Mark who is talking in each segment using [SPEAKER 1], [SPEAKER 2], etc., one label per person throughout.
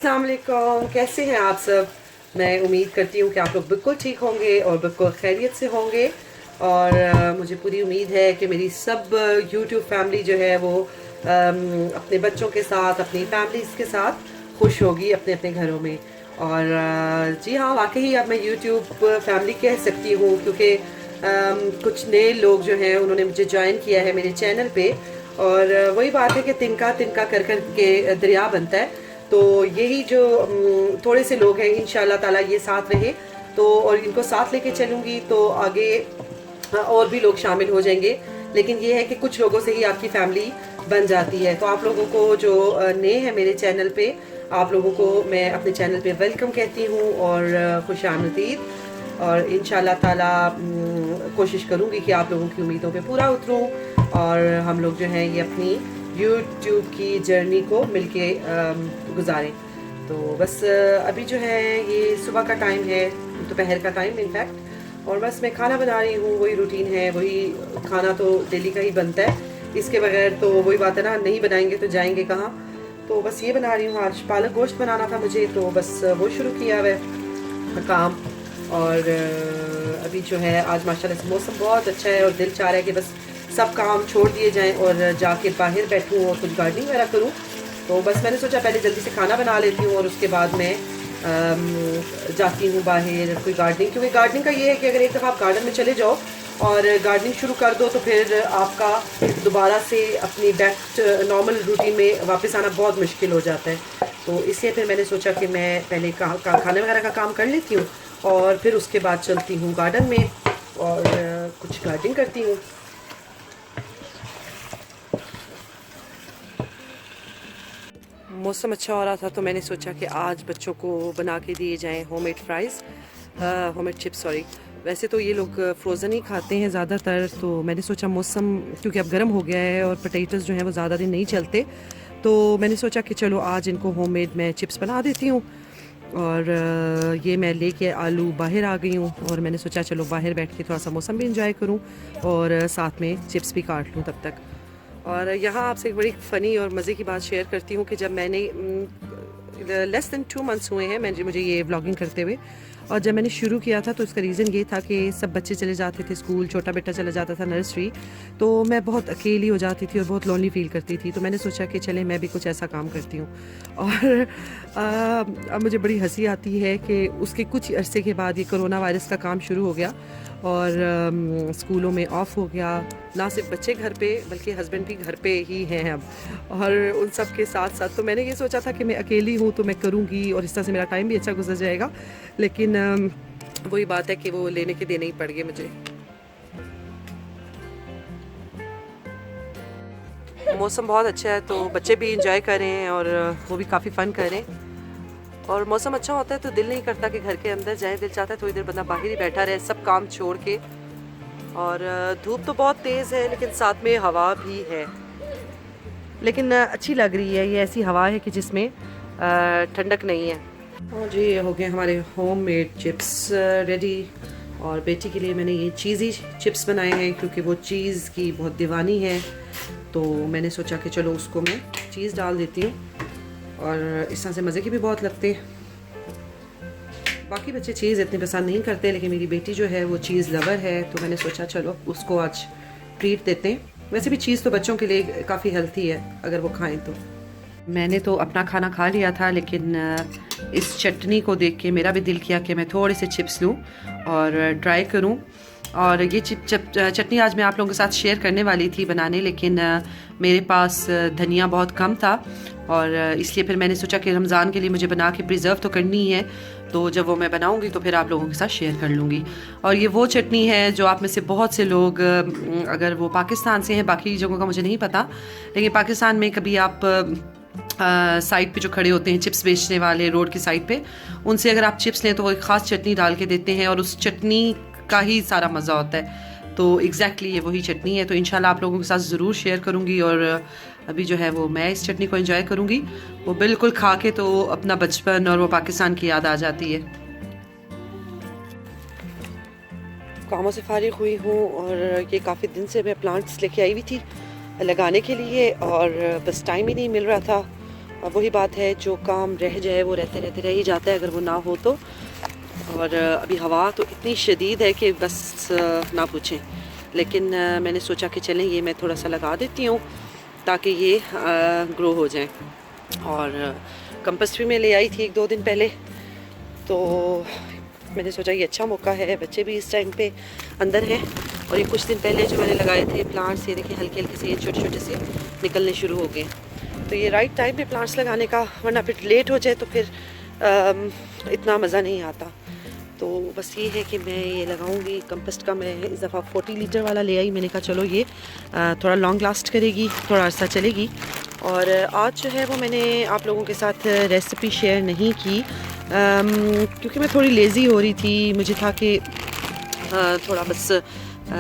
[SPEAKER 1] अस्सलाम वालेकुम, कैसे हैं आप सब। मैं उम्मीद करती हूँ कि आप लोग बिल्कुल ठीक होंगे और बिल्कुल खैरियत से होंगे। और मुझे पूरी उम्मीद है कि मेरी सब यूट्यूब फैमिली जो है वो अपने बच्चों के साथ, अपनी फैमिलीज़ के साथ खुश होगी अपने अपने घरों में। और जी हाँ, वाकई अब मैं यूट्यूब फैमिली कह सकती हूँ, क्योंकि कुछ नए लोग जो हैं उन्होंने मुझे ज्वाइन किया है मेरे चैनल पे। और वही बात है कि तिनका तिनका कर कर के दरिया बनता है। तो यही जो थोड़े से लोग हैं, इंशाल्लाह ताला ये साथ रहे तो, और इनको साथ लेके चलूँगी तो आगे और भी लोग शामिल हो जाएंगे। लेकिन ये है कि कुछ लोगों से ही आपकी फैमिली बन जाती है। तो आप लोगों को जो नए हैं मेरे चैनल पे, आप लोगों को मैं अपने चैनल पे वेलकम कहती हूँ और खुशामदीद। और इंशाल्लाह ताला कोशिश करूँगी कि आप लोगों की उम्मीदों पे पूरा उतरूँ और हम लोग जो हैं ये अपनी यूट्यूब की जर्नी को मिलके गुजारें। तो बस अभी जो है ये सुबह का टाइम है, दोपहर का टाइम इनफैक्ट, और बस मैं खाना बना रही हूँ। वही रूटीन है, वही खाना तो डेली का ही बनता है, इसके बगैर तो वही बात है ना, नहीं बनाएंगे तो जाएंगे कहाँ। तो बस ये बना रही हूँ। आज पालक गोश्त बनाना था मुझे, तो बस वो शुरू किया हुआ काम। और अभी जो है आज माशाल्लाह से मौसम बहुत अच्छा है और दिल चाह रहा है कि बस सब काम छोड़ दिए जाएं और जाके बाहर बैठूं और कुछ गार्डनिंग वगैरह करूं। तो बस मैंने सोचा पहले जल्दी से खाना बना लेती हूँ और उसके बाद मैं जाती हूँ बाहर कोई गार्डनिंग। क्योंकि गार्डनिंग का ये है कि अगर एक दफ़ा आप गार्डन में चले जाओ और गार्डनिंग शुरू कर दो तो फिर आपका दोबारा से अपनी बैक नॉर्मल रूटीन में वापस आना बहुत मुश्किल हो जाता है। तो इसलिए फिर मैंने सोचा कि मैं पहले खाने वगैरह का काम कर लेती हूँ और फिर उसके बाद चलती हूँ गार्डन में और कुछ गार्डनिंग करती हूँ। मौसम अच्छा हो रहा था तो मैंने सोचा कि आज बच्चों को बना के दिए जाएं homemade fries, homemade chips sorry. वैसे तो ये लोग फ्रोज़न ही खाते हैं ज़्यादातर, तो मैंने सोचा मौसम क्योंकि अब गर्म हो गया है और पोटैटोज़ जो हैं वो ज़्यादा दिन नहीं चलते, तो मैंने सोचा कि चलो आज इनको होममेड मैं चिप्स बना देती हूँ। और ये मैं लेके आलू बाहर आ गई हूँ और मैंने सोचा चलो बाहर बैठ के थोड़ा सा मौसम भी इंजॉय करूँ और साथ में चिप्स भी काट लूँ तब तक। और यहाँ आपसे एक बड़ी फ़नी और मज़े की बात शेयर करती हूँ कि जब मैंने लेस दैन 2 मंथ्स हुए हैं मुझे ये व्लॉगिंग करते हुए, और जब मैंने शुरू किया था तो उसका रीज़न ये था कि सब बच्चे चले जाते थे स्कूल, छोटा बेटा चला जाता था नर्सरी, तो मैं बहुत अकेली हो जाती थी और बहुत लोनली फील करती थी। तो मैंने सोचा कि चले मैं भी कुछ ऐसा काम करती हूँ। और अब मुझे बड़ी हंसी आती है कि उसके कुछ अरसे के बाद ये कोरोना वायरस का काम शुरू हो गया और स्कूलों में ऑफ हो गया। ना सिर्फ बच्चे घर पे बल्कि हस्बैंड भी घर पे ही हैं अब, और उन सब के साथ साथ तो मैंने ये सोचा था कि मैं अकेली हूँ तो मैं करूँगी और इस तरह से मेरा टाइम भी अच्छा गुजर जाएगा। लेकिन वही बात है कि वो लेने के देने ही पड़ गए मुझे। मौसम बहुत अच्छा है तो बच्चे भी इंजॉय कर रहे हैं और वो भी काफ़ी फ़न कर रहे हैं। और मौसम अच्छा होता है तो दिल नहीं करता कि घर के अंदर जाए, दिल चाहता है थोड़ी देर बंदा बाहर ही बैठा रहे सब काम छोड़ के। और धूप तो बहुत तेज़ है लेकिन साथ में हवा भी है, लेकिन अच्छी लग रही है। ये ऐसी हवा है कि जिसमें ठंडक नहीं है। और जी हो गए हमारे होममेड चिप्स रेडी। और बेटी के लिए मैंने ये चीज़ी चिप्स बनाए हैं क्योंकि वो चीज़ की बहुत दीवानी है, तो मैंने सोचा कि चलो उसको मैं चीज़ डाल देती हूँ और इस तरह से मज़े के भी बहुत लगते हैं। बाकी बच्चे चीज़ इतनी पसंद नहीं करते लेकिन मेरी बेटी जो है वो चीज़ लवर है, तो मैंने सोचा चलो उसको आज ट्रीट देते हैं। वैसे भी चीज़ तो बच्चों के लिए काफ़ी हेल्थी है अगर वो खाएं तो। मैंने तो अपना खाना खा लिया था लेकिन इस चटनी को देख के मेरा भी दिल किया कि मैं थोड़े से चिप्स लूँ और ट्राई करूँ। और ये चटनी आज मैं आप लोगों के साथ शेयर करने वाली थी बनाने, लेकिन मेरे पास धनिया बहुत कम था और इसलिए फिर मैंने सोचा कि रमज़ान के लिए मुझे बना के प्रिजर्व तो करनी है, तो जब वो मैं बनाऊंगी तो फिर आप लोगों के साथ शेयर कर लूँगी। और ये वो चटनी है जो आप में से बहुत से लोग अगर वो पाकिस्तान से हैं, बाकी जगहों का मुझे नहीं पता, लेकिन पाकिस्तान में कभी आप साइड पे जो खड़े होते हैं चिप्स बेचने वाले रोड की साइड पे, उनसे अगर आप चिप्स लें तो वो एक ख़ास चटनी डाल के देते हैं और उस चटनी का ही सारा मज़ा होता है। तो एग्जैक्टली ये वही चटनी है, तो इंशाल्लाह आप लोगों के साथ ज़रूर शेयर करूँगी। और अभी जो है वो मैं इस चटनी को एंजॉय करूँगी। वो बिल्कुल खा के तो अपना बचपन और वो पाकिस्तान की याद आ जाती है। कामों से फारिग हुई हूँ और ये काफ़ी दिन से मैं प्लांट्स लेके आई हुई थी लगाने के लिए और बस टाइम ही नहीं मिल रहा था। अब वही बात है, जो काम रह जाए वो रहते रहते रह ही जाता है अगर वो ना हो तो। और अभी हवा तो इतनी शदीद है कि बस ना पूछें। लेकिन मैंने सोचा कि चलें ये मैं थोड़ा सा लगा देती हूँ ताकि ये ग्रो हो जाए। और कंपस भी मैं ले आई थी 1-2 दिन पहले, तो मैंने सोचा ये अच्छा मौका है, बच्चे भी इस टाइम पे अंदर हैं। और ये कुछ दिन पहले जो मैंने लगाए थे प्लांट्स, ये देखिए हल्के हल्के से ये छोटे छोटे से निकलने शुरू हो गए। तो ये राइट टाइम पे प्लांट्स लगाने का, वरना फिर लेट हो जाए तो फिर इतना मज़ा नहीं आता। तो बस ये है कि मैं ये लगाऊंगी। कंपोस्ट का मैं इस दफ़ा 40 लीटर वाला ले आई। मैंने कहा चलो ये थोड़ा लॉन्ग लास्ट करेगी, थोड़ा अर्सा चलेगी। और आज जो है वो मैंने आप लोगों के साथ रेसिपी शेयर नहीं की क्योंकि मैं थोड़ी लेज़ी हो रही थी। मुझे था कि थोड़ा बस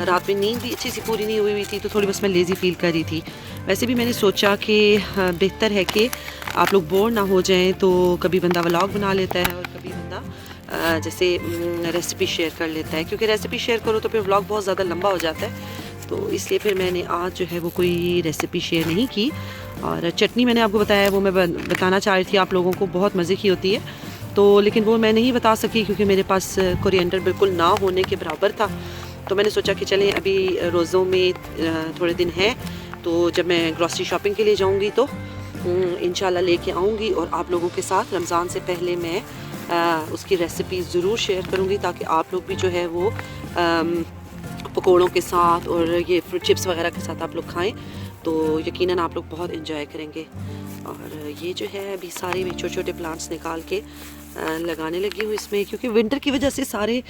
[SPEAKER 1] रात में नींद भी अच्छी सी पूरी नहीं हुई थी, तो थोड़ी बस मैं लेज़ी फील कर रही थी। वैसे भी मैंने सोचा कि बेहतर है कि आप लोग बोर ना हो जाएं, तो कभी बंदा व्लॉग बना लेता है और कभी बंदा जैसे रेसिपी शेयर कर लेता है, क्योंकि रेसिपी शेयर करो तो फिर व्लॉग बहुत ज़्यादा लंबा हो जाता है। तो इसलिए फिर मैंने आज जो है वो कोई रेसिपी शेयर नहीं की। और चटनी मैंने आपको बताया, वो मैं बताना चाह रही थी आप लोगों को, बहुत मज़े की होती है। तो लेकिन वो मैं नहीं बता सकी क्योंकि मेरे पास कोरिएंडर बिल्कुल ना होने के बराबर था। तो मैंने सोचा कि चलें अभी रोज़ों में थोड़े दिन हैं, तो जब मैं ग्रॉसरी शॉपिंग के लिए जाऊंगी तो इंशाल्लाह लेके आऊँगी और आप लोगों के साथ रमज़ान से पहले मैं उसकी रेसिपी ज़रूर शेयर करूँगी, ताकि आप लोग भी जो है वो पकौड़ों के साथ और ये फ्रूट चिप्स वगैरह के साथ आप लोग खाएं, तो यकीनन आप लोग बहुत इंजॉय करेंगे। और ये जो है अभी सारे भी छोटे छोटे प्लांट्स निकाल के लगाने लगी हूँ इसमें, क्योंकि विंटर की वजह से सारे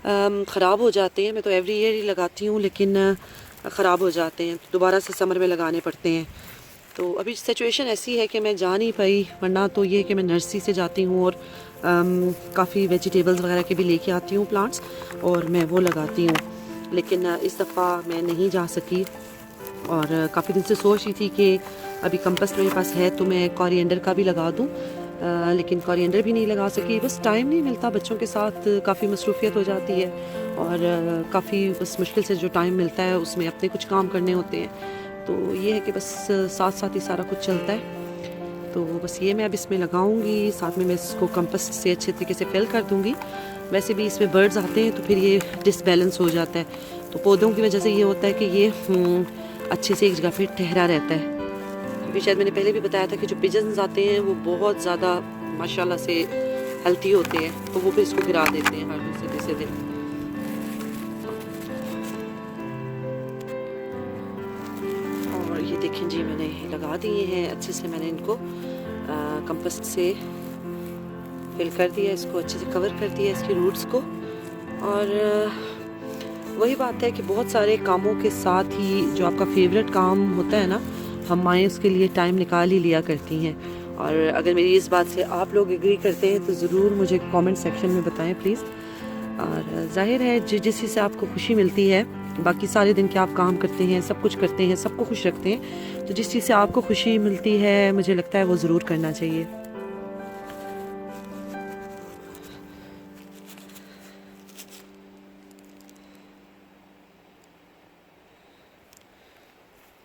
[SPEAKER 1] ख़राब हो जाते हैं। मैं तो एवरी ईयर ही लगाती हूँ लेकिन ख़राब हो जाते हैं, दोबारा से समर में लगाने पड़ते हैं। तो अभी सिचुएशन ऐसी है कि मैं जा नहीं पाई, वरना तो ये कि मैं नर्सरी से जाती हूँ और काफ़ी वेजिटेबल्स वगैरह के भी लेके आती हूँ प्लांट्स, और मैं वो लगाती हूँ। लेकिन इस दफ़ा मैं नहीं जा सकी और काफ़ी दिन से सोच रही थी कि अभी कंपोस्ट मेरे पास है तो मैं कोरिएंडर का भी लगा दूँ, लेकिन कोरिएंडर भी नहीं लगा सकी। बस टाइम नहीं मिलता, बच्चों के साथ काफ़ी मसरूफियत हो जाती है और काफ़ी बस मुश्किल से जो टाइम मिलता है उसमें अपने कुछ काम करने होते हैं। तो ये है कि बस साथ साथ ही सारा कुछ चलता है। तो बस ये मैं अब इसमें लगाऊंगी, साथ में मैं इसको कंपोस्ट से अच्छे तरीके से फिल कर दूंगी। वैसे भी इसमें बर्ड्स आते हैं तो फिर ये डिसबैलेंस हो जाता है, तो पौधों की वजह से ये होता है कि ये अच्छे से एक जगह पे ठहरा रहता है। क्योंकि शायद मैंने पहले भी बताया था कि जो पिजन्स आते हैं वो बहुत ज़्यादा माशाल्लाह से हेल्थी होते हैं, तो वो फिर इसको गिरा देते हैं हर दूसरे तीसरे दिन। और ये देखें जी, मैंने लगा दिए हैं अच्छे से, मैंने इनको कंपोस्ट से फिल कर दिया, इसको अच्छे से कवर कर दिया इसकी रूट्स को। और वही बात है कि बहुत सारे कामों के साथ ही जो आपका फेवरेट काम होता है ना, हम माएँ उसके लिए टाइम निकाल ही लिया करती हैं। और अगर मेरी इस बात से आप लोग एग्री करते हैं तो ज़रूर मुझे कमेंट सेक्शन में बताएं प्लीज़। और जाहिर है जिस चीज़ से आपको खुशी मिलती है, बाकी सारे दिन के आप काम करते हैं, सब कुछ करते हैं, सबको खुश रखते हैं, तो जिस चीज़ से आपको खुशी मिलती है मुझे लगता है वो ज़रूर करना चाहिए।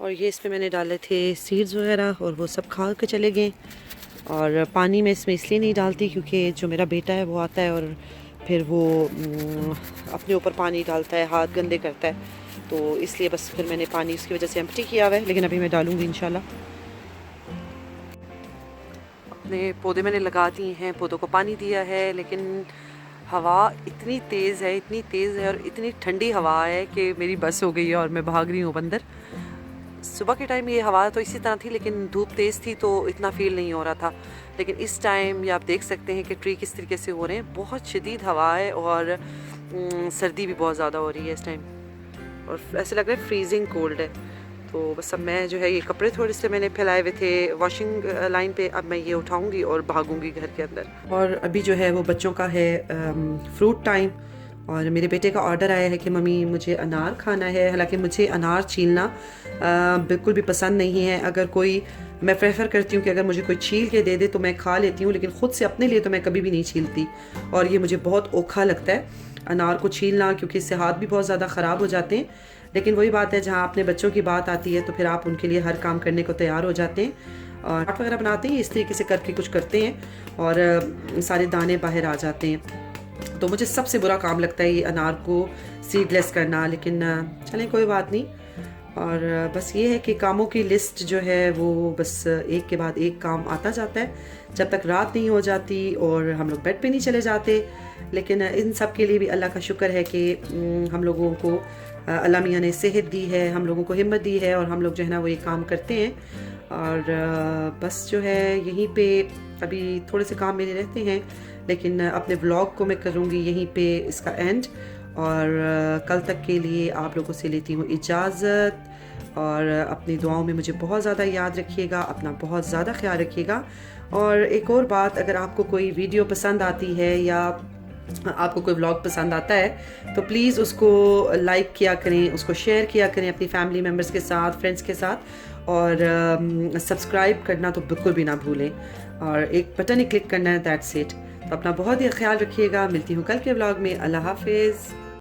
[SPEAKER 1] और ये इसमें मैंने डाले थे सीड्स वगैरह और वो सब खा के चले गए। और पानी मैं इसमें इसलिए नहीं डालती क्योंकि जो मेरा बेटा है वो आता है और फिर वो अपने ऊपर पानी डालता है, हाथ गंदे करता है, तो इसलिए बस फिर मैंने पानी उसकी वजह से एम्प्टी किया हुआ है। लेकिन अभी मैं डालूँगी इंशाल्लाह। अपने पौधे मैंने लगा दिए हैं, पौधों को पानी दिया है, लेकिन हवा इतनी तेज़ है, इतनी तेज़ है और इतनी ठंडी हवा है कि मेरी बस हो गई है और मैं भाग रही हूँ अंदर। सुबह के टाइम ये हवा तो इसी तरह थी, लेकिन धूप तेज़ थी तो इतना फील नहीं हो रहा था। लेकिन इस टाइम ये आप देख सकते हैं कि ट्री किस तरीके से हो रहे हैं, बहुत शदीद हवा है और सर्दी भी बहुत ज़्यादा हो रही है इस टाइम, और ऐसे लग रहा है फ्रीजिंग कोल्ड है। तो बस अब मैं जो है ये कपड़े थोड़े से मैंने फैलाए हुए थे वॉशिंग लाइन पे, अब मैं ये उठाऊंगी और भागूंगी घर के अंदर। और अभी जो है वो बच्चों का है फ्रूट टाइम, और मेरे बेटे का ऑर्डर आया है कि मम्मी मुझे अनार खाना है। हालांकि मुझे अनार छीलना बिल्कुल भी पसंद नहीं है। अगर कोई, मैं प्रेफर करती हूँ कि अगर मुझे कोई छील के दे दे तो मैं खा लेती हूँ, लेकिन ख़ुद से अपने लिए तो मैं कभी भी नहीं छीलती, और ये मुझे बहुत औखा लगता है अनार को छीलना, क्योंकि इससे हाथ भी बहुत ज़्यादा ख़राब हो जाते हैं। लेकिन वही बात है, जहाँ अपने बच्चों की बात आती है तो फिर आप उनके लिए हर काम करने को तैयार हो जाते हैं। और चाट वगैरह बनाते हैं इस तरीके से करके कुछ करते हैं और सारे दाने बाहर आ जाते हैं। तो मुझे सबसे बुरा काम लगता है ये अनार को सीडलेस करना, लेकिन चलें कोई बात नहीं। और बस ये है कि कामों की लिस्ट जो है वो बस एक के बाद एक काम आता जाता है जब तक रात नहीं हो जाती और हम लोग बेड पे नहीं चले जाते। लेकिन इन सब के लिए भी अल्लाह का शुक्र है कि हम लोगों को अल्लाह मियाँ ने सेहत दी है, हम लोगों को हिम्मत दी है और हम लोग जो है ना वो ये काम करते हैं। और बस जो है यहीं पे अभी थोड़े से काम मेरे रहते हैं, लेकिन अपने व्लॉग को मैं करूँगी यहीं पे इसका एंड। और कल तक के लिए आप लोगों से लेती हूँ इजाज़त। और अपनी दुआओं में मुझे बहुत ज़्यादा याद रखिएगा, अपना बहुत ज़्यादा ख्याल रखिएगा। और एक और बात, अगर आपको कोई वीडियो पसंद आती है या आपको कोई व्लॉग पसंद आता है तो प्लीज़ उसको लाइक किया करें, उसको शेयर किया करें अपनी फैमिली मेम्बर्स के साथ, फ्रेंड्स के साथ। और सब्सक्राइब करना तो बिल्कुल भी ना भूलें और एक बटन ही क्लिक करना है, दैट्स इट। तो अपना बहुत ही ख्याल रखिएगा। मिलती हूँ कल के व्लॉग में। अल्लाह हाफिज़।